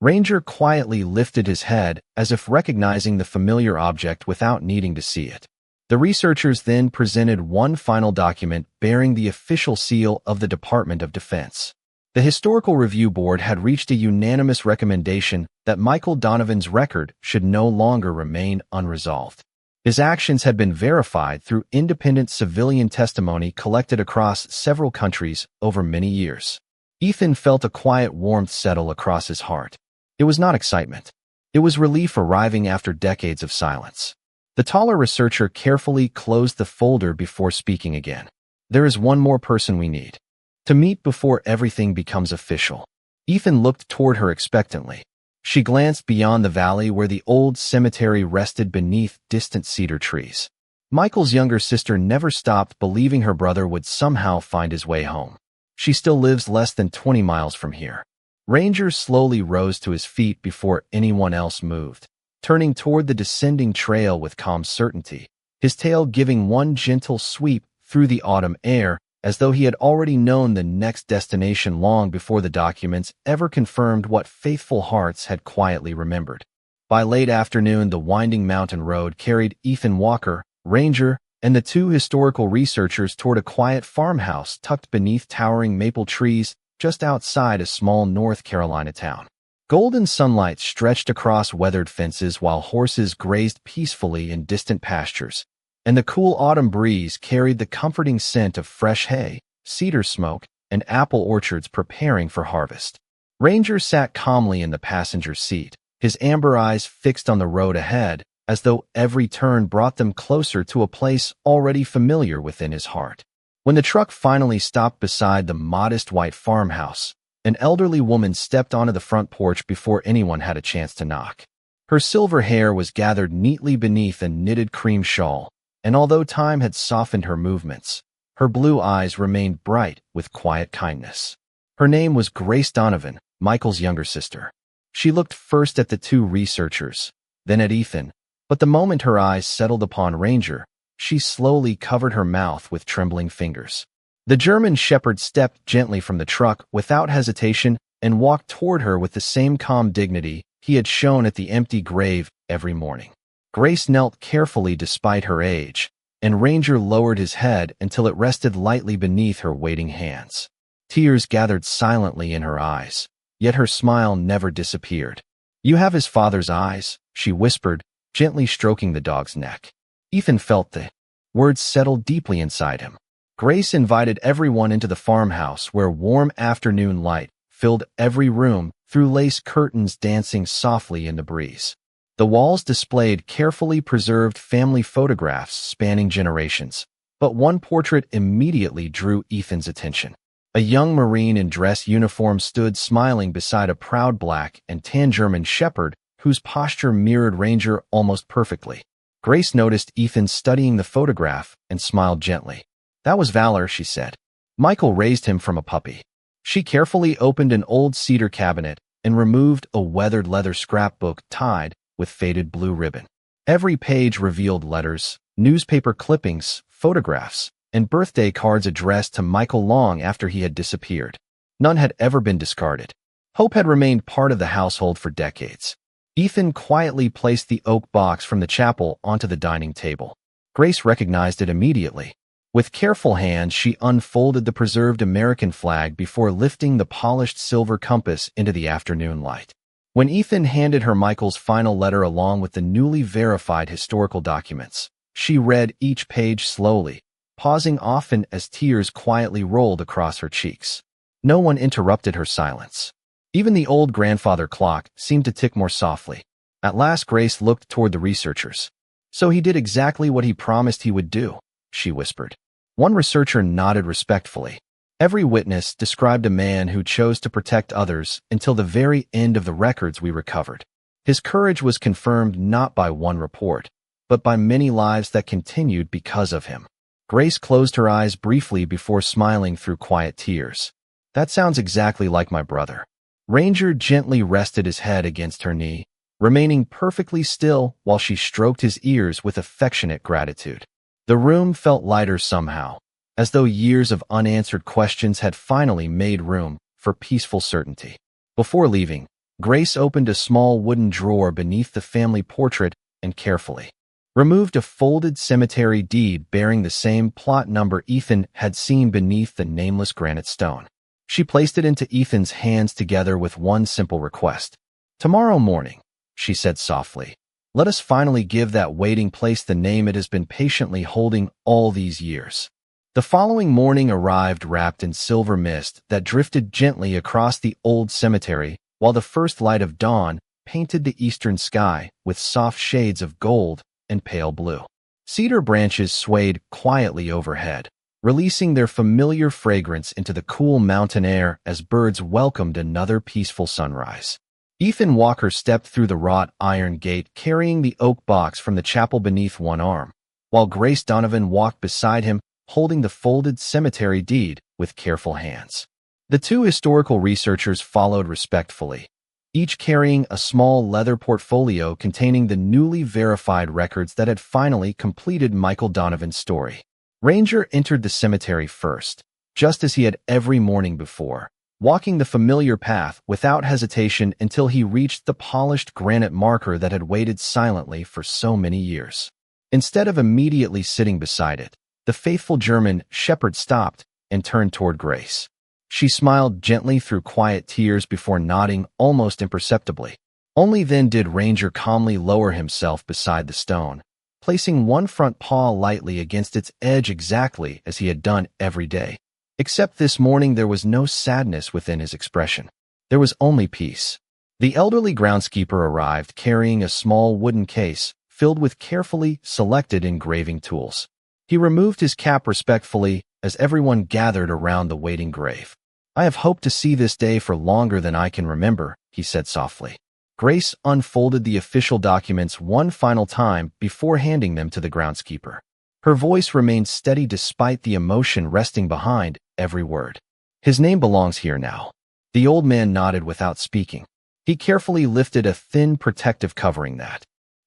Ranger quietly lifted his head as if recognizing the familiar object without needing to see it. The researchers then presented one final document bearing the official seal of the Department of Defense. The Historical Review Board had reached a unanimous recommendation that Michael Donovan's record should no longer remain unresolved. His actions had been verified through independent civilian testimony collected across several countries over many years. Ethan felt a quiet warmth settle across his heart. It was not excitement. It was relief arriving after decades of silence. The taller researcher carefully closed the folder before speaking again. "There is one more person we need to meet before everything becomes official." Ethan looked toward her expectantly. She glanced beyond the valley where the old cemetery rested beneath distant cedar trees. Michael's younger sister never stopped believing her brother would somehow find his way home. She still lives less than 20 miles from here. Ranger slowly rose to his feet before anyone else moved, turning toward the descending trail with calm certainty, his tail giving one gentle sweep through the autumn air, as though he had already known the next destination long before the documents ever confirmed what faithful hearts had quietly remembered. By late afternoon, the winding mountain road carried Ethan Walker, Ranger, and the two historical researchers toward a quiet farmhouse tucked beneath towering maple trees just outside a small North Carolina town. Golden sunlight stretched across weathered fences while horses grazed peacefully in distant pastures, and the cool autumn breeze carried the comforting scent of fresh hay, cedar smoke, and apple orchards preparing for harvest. Ranger sat calmly in the passenger seat, his amber eyes fixed on the road ahead, as though every turn brought them closer to a place already familiar within his heart. When the truck finally stopped beside the modest white farmhouse, an elderly woman stepped onto the front porch before anyone had a chance to knock. Her silver hair was gathered neatly beneath a knitted cream shawl, and although time had softened her movements, her blue eyes remained bright with quiet kindness. Her name was Grace Donovan, Michael's younger sister. She looked first at the two researchers, then at Ethan, but the moment her eyes settled upon Ranger, She slowly covered her mouth with trembling fingers. The German shepherd stepped gently from the truck without hesitation and walked toward her with the same calm dignity he had shown at the empty grave every morning. Grace knelt carefully despite her age, and Ranger lowered his head until it rested lightly beneath her waiting hands. Tears gathered silently in her eyes, yet her smile never disappeared. "You have his father's eyes," she whispered, gently stroking the dog's neck. Ethan felt the words settle deeply inside him. Grace invited everyone into the farmhouse where warm afternoon light filled every room through lace curtains dancing softly in the breeze. The walls displayed carefully preserved family photographs spanning generations, but one portrait immediately drew Ethan's attention. A young Marine in dress uniform stood smiling beside a proud black and tan German shepherd whose posture mirrored Ranger almost perfectly. Grace noticed Ethan studying the photograph and smiled gently. "That was Valor," she said. "Michael raised him from a puppy." She carefully opened an old cedar cabinet and removed a weathered leather scrapbook tied with faded blue ribbon. Every page revealed letters, newspaper clippings, photographs, and birthday cards addressed to Michael long after he had disappeared. None had ever been discarded. Hope had remained part of the household for decades. Ethan quietly placed the oak box from the chapel onto the dining table. Grace recognized it immediately. With careful hands, she unfolded the preserved American flag before lifting the polished silver compass into the afternoon light. When Ethan handed her Michael's final letter along with the newly verified historical documents, she read each page slowly, pausing often as tears quietly rolled across her cheeks. No one interrupted her silence. Even the old grandfather clock seemed to tick more softly. At last Grace looked toward the researchers. "So he did exactly what he promised he would do," she whispered. One researcher nodded respectfully. "Every witness described a man who chose to protect others until the very end of the records we recovered. His courage was confirmed not by one report, but by many lives that continued because of him." Grace closed her eyes briefly before smiling through quiet tears. "That sounds exactly like my brother." Ranger gently rested his head against her knee, remaining perfectly still while she stroked his ears with affectionate gratitude. The room felt lighter somehow, as though years of unanswered questions had finally made room for peaceful certainty. Before leaving, Grace opened a small wooden drawer beneath the family portrait and carefully removed a folded cemetery deed bearing the same plot number Ethan had seen beneath the nameless granite stone. She placed it into Ethan's hands together with one simple request. "Tomorrow morning," she said softly, "let us finally give that waiting place the name it has been patiently holding all these years." The following morning arrived wrapped in silver mist that drifted gently across the old cemetery, while the first light of dawn painted the eastern sky with soft shades of gold and pale blue. Cedar branches swayed quietly overhead, releasing their familiar fragrance into the cool mountain air as birds welcomed another peaceful sunrise. Ethan Walker stepped through the wrought iron gate carrying the oak box from the chapel beneath one arm, while Grace Donovan walked beside him holding the folded cemetery deed with careful hands. The two historical researchers followed respectfully, each carrying a small leather portfolio containing the newly verified records that had finally completed Michael Donovan's story. Ranger entered the cemetery first, just as he had every morning before, walking the familiar path without hesitation until he reached the polished granite marker that had waited silently for so many years. Instead of immediately sitting beside it, the faithful German shepherd stopped and turned toward Grace. She smiled gently through quiet tears before nodding almost imperceptibly. Only then did Ranger calmly lower himself beside the stone, placing one front paw lightly against its edge exactly as he had done every day. Except this morning there was no sadness within his expression. There was only peace. The elderly groundskeeper arrived carrying a small wooden case filled with carefully selected engraving tools. He removed his cap respectfully as everyone gathered around the waiting grave. "I have hoped to see this day for longer than I can remember," he said softly. Grace unfolded the official documents one final time before handing them to the groundskeeper. Her voice remained steady despite the emotion resting behind every word. "His name belongs here now." The old man nodded without speaking. He carefully lifted a thin protective covering that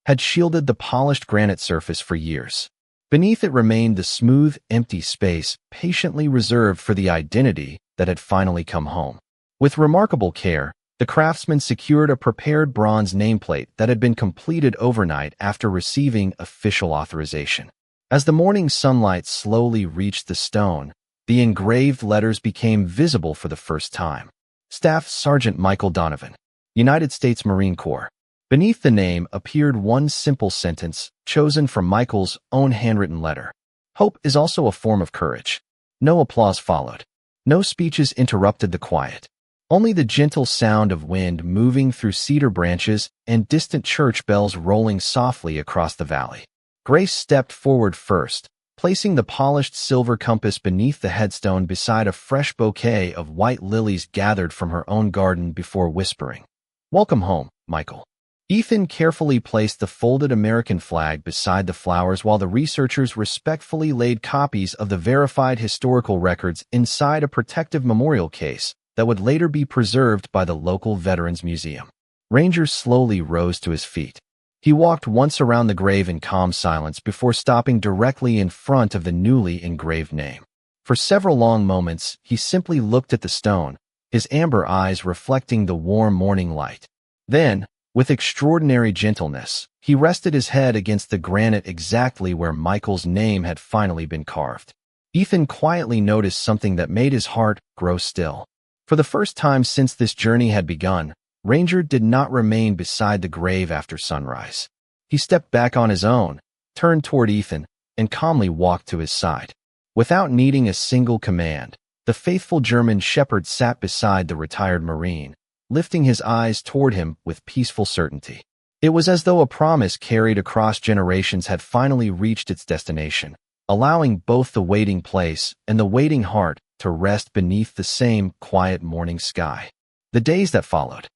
had shielded the polished granite surface for years. Beneath it remained the smooth, empty space patiently reserved for the identity that had finally come home. With remarkable care, the craftsman secured a prepared bronze nameplate that had been completed overnight after receiving official authorization. As the morning sunlight slowly reached the stone, the engraved letters became visible for the first time. Staff Sergeant Michael Donovan, United States Marine Corps. Beneath the name appeared one simple sentence, chosen from Michael's own handwritten letter. Hope is also a form of courage. No applause followed. No speeches interrupted the quiet. Only the gentle sound of wind moving through cedar branches and distant church bells rolling softly across the valley. Grace stepped forward first, placing the polished silver compass beneath the headstone beside a fresh bouquet of white lilies gathered from her own garden before whispering, "Welcome home, Michael." Ethan carefully placed the folded American flag beside the flowers while the researchers respectfully laid copies of the verified historical records inside a protective memorial case that would later be preserved by the local Veterans Museum. Ranger slowly rose to his feet. He walked once around the grave in calm silence before stopping directly in front of the newly engraved name. For several long moments, he simply looked at the stone, his amber eyes reflecting the warm morning light. Then, with extraordinary gentleness, he rested his head against the granite exactly where Michael's name had finally been carved. Ethan quietly noticed something that made his heart grow still. For the first time since this journey had begun, Ranger did not remain beside the grave after sunrise. He stepped back on his own, turned toward Ethan, and calmly walked to his side. Without needing a single command, the faithful German shepherd sat beside the retired Marine, lifting his eyes toward him with peaceful certainty. It was as though a promise carried across generations had finally reached its destination, allowing both the waiting place and the waiting heart to rest beneath the same quiet morning sky. The days that followed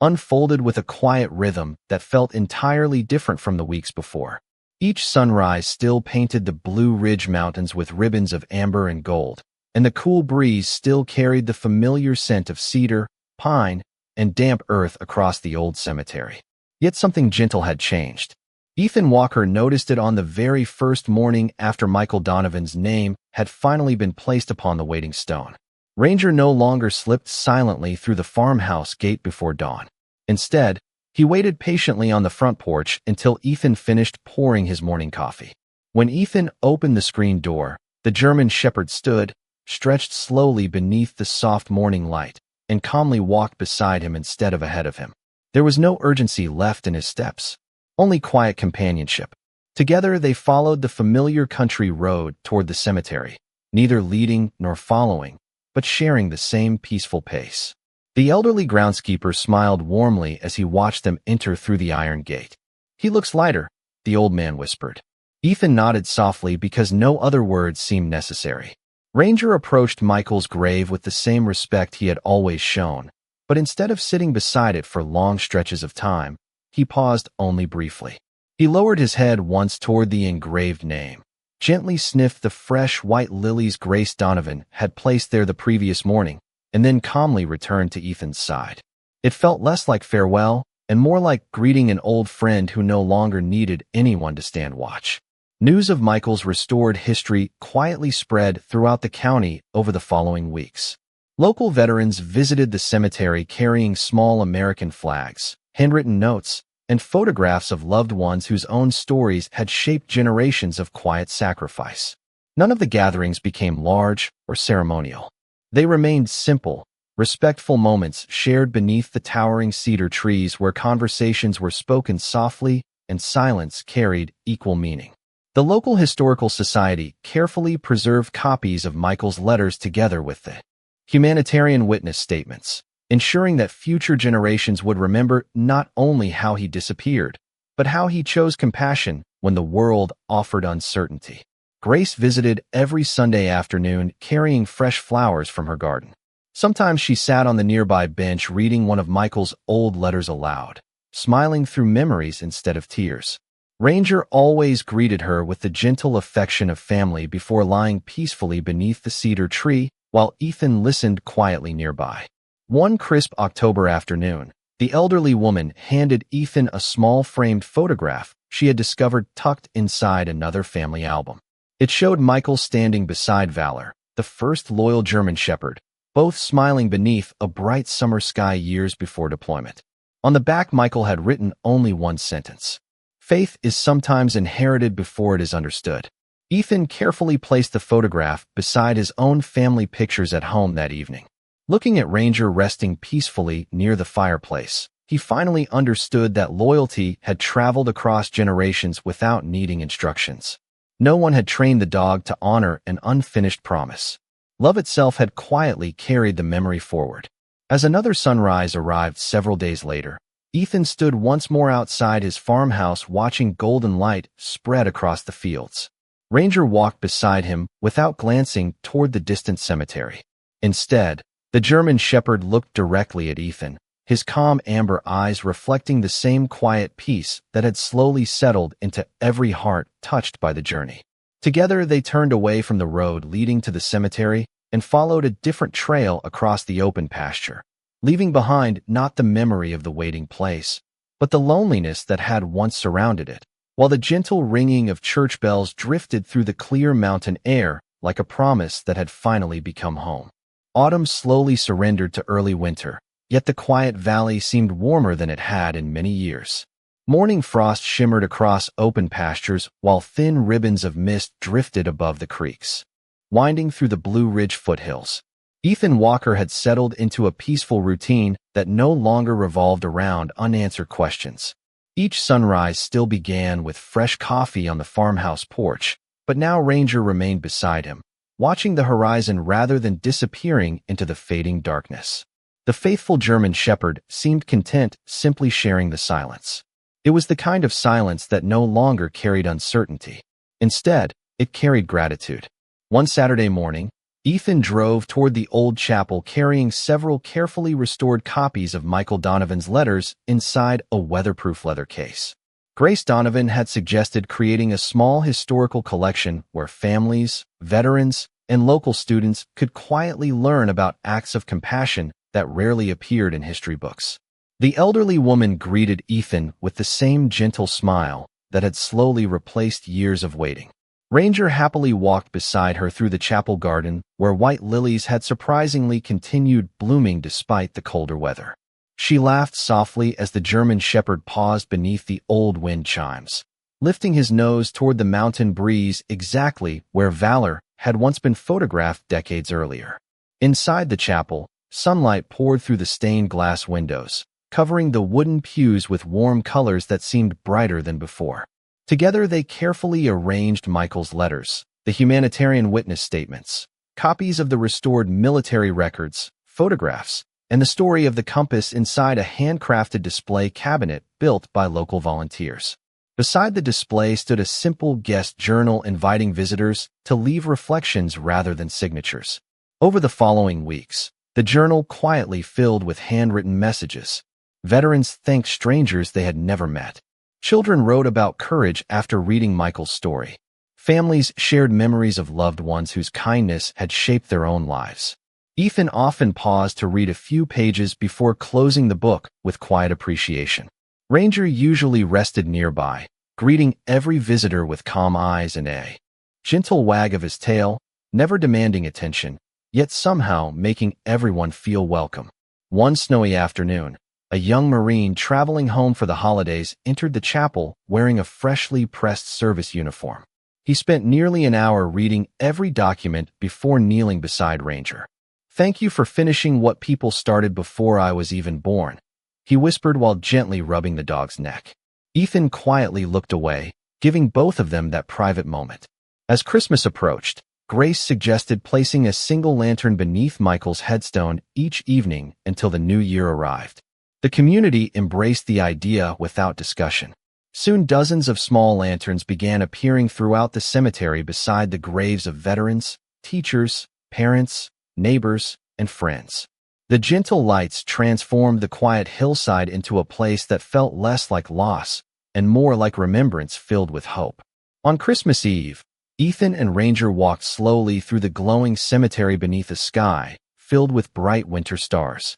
unfolded with a quiet rhythm that felt entirely different from the weeks before. Each sunrise still painted the Blue Ridge Mountains with ribbons of amber and gold, and the cool breeze still carried the familiar scent of cedar, pine, and damp earth across the old cemetery. Yet something gentle had changed. Ethan Walker noticed it on the very first morning after Michael Donovan's name had finally been placed upon the waiting stone. Ranger no longer slipped silently through the farmhouse gate before dawn. Instead, he waited patiently on the front porch until Ethan finished pouring his morning coffee. When Ethan opened the screen door, the German shepherd stood, stretched slowly beneath the soft morning light, and calmly walked beside him instead of ahead of him. There was no urgency left in his steps, only quiet companionship. Together they followed the familiar country road toward the cemetery, neither leading nor following, but sharing the same peaceful pace. The elderly groundskeeper smiled warmly as he watched them enter through the iron gate. "He looks lighter," the old man whispered. Ethan nodded softly because no other words seemed necessary. Ranger approached Michael's grave with the same respect he had always shown, but instead of sitting beside it for long stretches of time, he paused only briefly. He lowered his head once toward the engraved name, gently sniffed the fresh white lilies Grace Donovan had placed there the previous morning, and then calmly returned to Ethan's side. It felt less like farewell and more like greeting an old friend who no longer needed anyone to stand watch. News of Michael's restored history quietly spread throughout the county over the following weeks. Local veterans visited the cemetery carrying small American flags, handwritten notes, and photographs of loved ones whose own stories had shaped generations of quiet sacrifice. None of the gatherings became large or ceremonial. They remained simple, respectful moments shared beneath the towering cedar trees where conversations were spoken softly and silence carried equal meaning. The local historical society carefully preserved copies of Michael's letters together with the humanitarian witness statements, ensuring that future generations would remember not only how he disappeared, but how he chose compassion when the world offered uncertainty. Grace visited every Sunday afternoon carrying fresh flowers from her garden. Sometimes she sat on the nearby bench reading one of Michael's old letters aloud, smiling through memories instead of tears. Ranger always greeted her with the gentle affection of family before lying peacefully beneath the cedar tree while Ethan listened quietly nearby. One crisp October afternoon, the elderly woman handed Ethan a small framed photograph she had discovered tucked inside another family album. It showed Michael standing beside Valor, the first loyal German shepherd, both smiling beneath a bright summer sky years before deployment. On the back, Michael had written only one sentence: "Faith is sometimes inherited before it is understood." Ethan carefully placed the photograph beside his own family pictures at home that evening. Looking at Ranger resting peacefully near the fireplace, he finally understood that loyalty had traveled across generations without needing instructions. No one had trained the dog to honor an unfinished promise. Love itself had quietly carried the memory forward. As another sunrise arrived several days later, Ethan stood once more outside his farmhouse watching golden light spread across the fields. Ranger walked beside him without glancing toward the distant cemetery. Instead, the German shepherd looked directly at Ethan, his calm amber eyes reflecting the same quiet peace that had slowly settled into every heart touched by the journey. Together, they turned away from the road leading to the cemetery and followed a different trail across the open pasture, leaving behind not the memory of the waiting place, but the loneliness that had once surrounded it, while the gentle ringing of church bells drifted through the clear mountain air like a promise that had finally become home. Autumn slowly surrendered to early winter, yet the quiet valley seemed warmer than it had in many years. Morning frost shimmered across open pastures while thin ribbons of mist drifted above the creeks. Winding through the Blue Ridge foothills, Ethan Walker had settled into a peaceful routine that no longer revolved around unanswered questions. Each sunrise still began with fresh coffee on the farmhouse porch, but now Ranger remained beside him, watching the horizon rather than disappearing into the fading darkness. The faithful German shepherd seemed content simply sharing the silence. It was the kind of silence that no longer carried uncertainty. Instead, it carried gratitude. One Saturday morning, Ethan drove toward the old chapel carrying several carefully restored copies of Michael Donovan's letters inside a weatherproof leather case. Grace Donovan had suggested creating a small historical collection where families, veterans, and local students could quietly learn about acts of compassion that rarely appeared in history books. The elderly woman greeted Ethan with the same gentle smile that had slowly replaced years of waiting. Ranger happily walked beside her through the chapel garden where white lilies had surprisingly continued blooming despite the colder weather. She laughed softly as the German shepherd paused beneath the old wind chimes, lifting his nose toward the mountain breeze exactly where Valor had once been photographed decades earlier. Inside the chapel, sunlight poured through the stained glass windows, covering the wooden pews with warm colors that seemed brighter than before. Together they carefully arranged Michael's letters, the humanitarian witness statements, copies of the restored military records, photographs, and the story of the compass inside a handcrafted display cabinet built by local volunteers. Beside the display stood a simple guest journal inviting visitors to leave reflections rather than signatures. Over the following weeks, the journal quietly filled with handwritten messages. Veterans thanked strangers they had never met. Children wrote about courage after reading Michael's story. Families shared memories of loved ones whose kindness had shaped their own lives. Ethan often paused to read a few pages before closing the book with quiet appreciation. Ranger usually rested nearby, greeting every visitor with calm eyes and a gentle wag of his tail, never demanding attention, yet somehow making everyone feel welcome. One snowy afternoon, a young Marine traveling home for the holidays entered the chapel wearing a freshly pressed service uniform. He spent nearly an hour reading every document before kneeling beside Ranger. "Thank you for finishing what people started before I was even born," he whispered while gently rubbing the dog's neck. Ethan quietly looked away, giving both of them that private moment. As Christmas approached, Grace suggested placing a single lantern beneath Michael's headstone each evening until the new year arrived. The community embraced the idea without discussion. Soon dozens of small lanterns began appearing throughout the cemetery beside the graves of veterans, teachers, parents, neighbors, and friends. The gentle lights transformed the quiet hillside into a place that felt less like loss and more like remembrance filled with hope. On Christmas Eve, Ethan and Ranger walked slowly through the glowing cemetery beneath a sky filled with bright winter stars.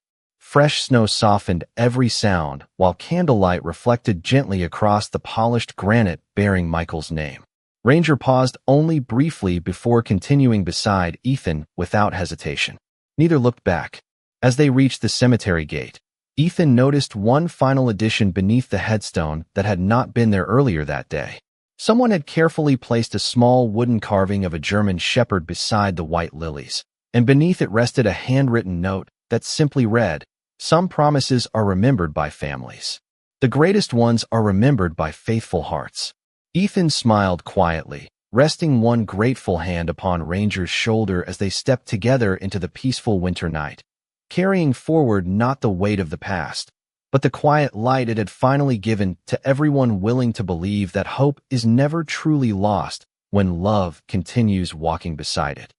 Fresh snow softened every sound, while candlelight reflected gently across the polished granite bearing Michael's name. Ranger paused only briefly before continuing beside Ethan without hesitation. Neither looked back. As they reached the cemetery gate, Ethan noticed one final addition beneath the headstone that had not been there earlier that day. Someone had carefully placed a small wooden carving of a German shepherd beside the white lilies, and beneath it rested a handwritten note that simply read, "Some promises are remembered by families. The greatest ones are remembered by faithful hearts." Ethan smiled quietly, resting one grateful hand upon Ranger's shoulder as they stepped together into the peaceful winter night, carrying forward not the weight of the past, but the quiet light it had finally given to everyone willing to believe that hope is never truly lost when love continues walking beside it.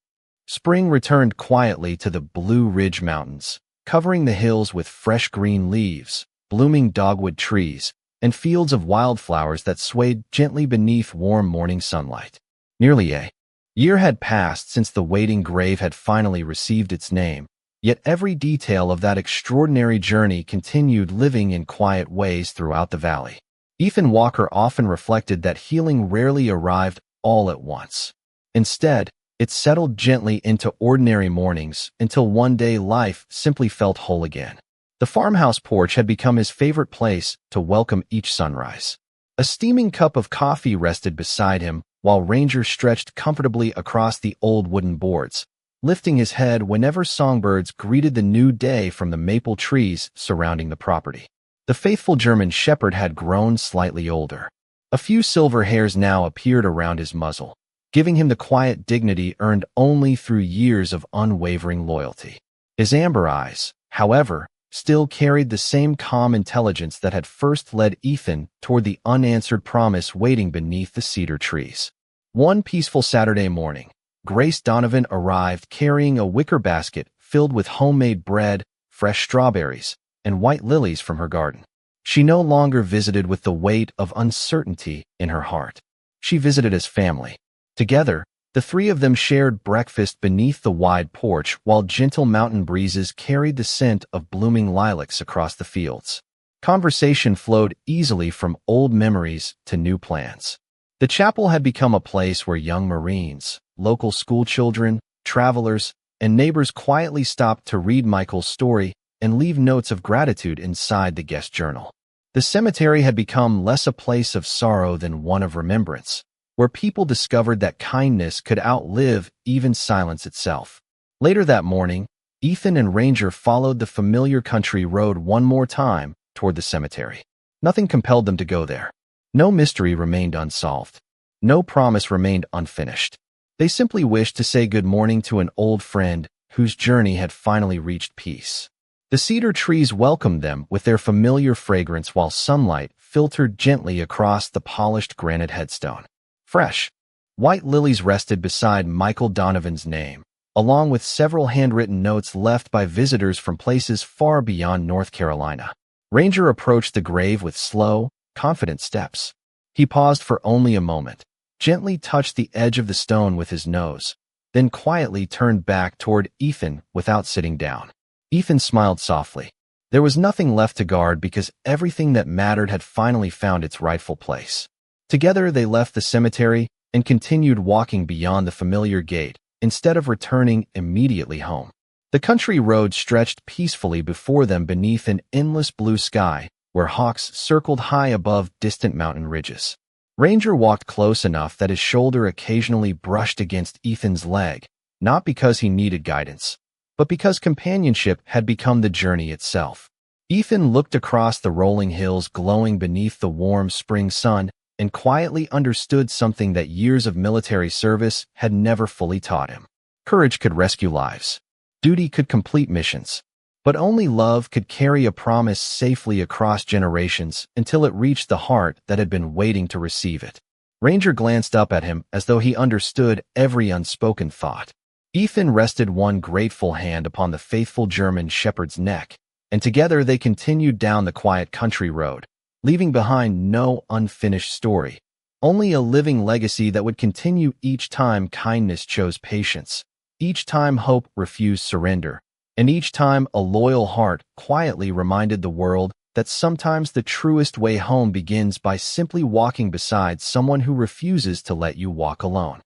Spring returned quietly to the Blue Ridge Mountains, covering the hills with fresh green leaves, blooming dogwood trees, and fields of wildflowers that swayed gently beneath warm morning sunlight. Nearly a year had passed since the waiting grave had finally received its name, yet every detail of that extraordinary journey continued living in quiet ways throughout the valley. Ethan Walker often reflected that healing rarely arrived all at once. Instead, it settled gently into ordinary mornings until one day life simply felt whole again. The farmhouse porch had become his favorite place to welcome each sunrise. A steaming cup of coffee rested beside him while Ranger stretched comfortably across the old wooden boards, lifting his head whenever songbirds greeted the new day from the maple trees surrounding the property. The faithful German shepherd had grown slightly older. A few silver hairs now appeared around his muzzle, giving him the quiet dignity earned only through years of unwavering loyalty. His amber eyes, however, still carried the same calm intelligence that had first led Ethan toward the unanswered promise waiting beneath the cedar trees. One peaceful Saturday morning, Grace Donovan arrived carrying a wicker basket filled with homemade bread, fresh strawberries, and white lilies from her garden. She no longer visited with the weight of uncertainty in her heart. She visited as family. Together, the three of them shared breakfast beneath the wide porch while gentle mountain breezes carried the scent of blooming lilacs across the fields. Conversation flowed easily from old memories to new plans. The chapel had become a place where young Marines, local schoolchildren, travelers, and neighbors quietly stopped to read Michael's story and leave notes of gratitude inside the guest journal. The cemetery had become less a place of sorrow than one of remembrance, where people discovered that kindness could outlive even silence itself. Later that morning, Ethan and Ranger followed the familiar country road one more time toward the cemetery. Nothing compelled them to go there. No mystery remained unsolved. No promise remained unfinished. They simply wished to say good morning to an old friend whose journey had finally reached peace. The cedar trees welcomed them with their familiar fragrance while sunlight filtered gently across the polished granite headstone. Fresh, white lilies rested beside Michael Donovan's name, along with several handwritten notes left by visitors from places far beyond North Carolina. Ranger approached the grave with slow, confident steps. He paused for only a moment, gently touched the edge of the stone with his nose, then quietly turned back toward Ethan without sitting down. Ethan smiled softly. There was nothing left to guard because everything that mattered had finally found its rightful place. Together they left the cemetery and continued walking beyond the familiar gate instead of returning immediately home. The country road stretched peacefully before them beneath an endless blue sky where hawks circled high above distant mountain ridges. Ranger walked close enough that his shoulder occasionally brushed against Ethan's leg, not because he needed guidance, but because companionship had become the journey itself. Ethan looked across the rolling hills glowing beneath the warm spring sun and quietly understood something that years of military service had never fully taught him. Courage could rescue lives. Duty could complete missions. But only love could carry a promise safely across generations until it reached the heart that had been waiting to receive it. Ranger glanced up at him as though he understood every unspoken thought. Ethan rested one grateful hand upon the faithful German shepherd's neck, and together they continued down the quiet country road, leaving behind no unfinished story, only a living legacy that would continue each time kindness chose patience, each time hope refused surrender, And each time, a loyal heart quietly reminded the world that sometimes the truest way home begins by simply walking beside someone who refuses to let you walk alone.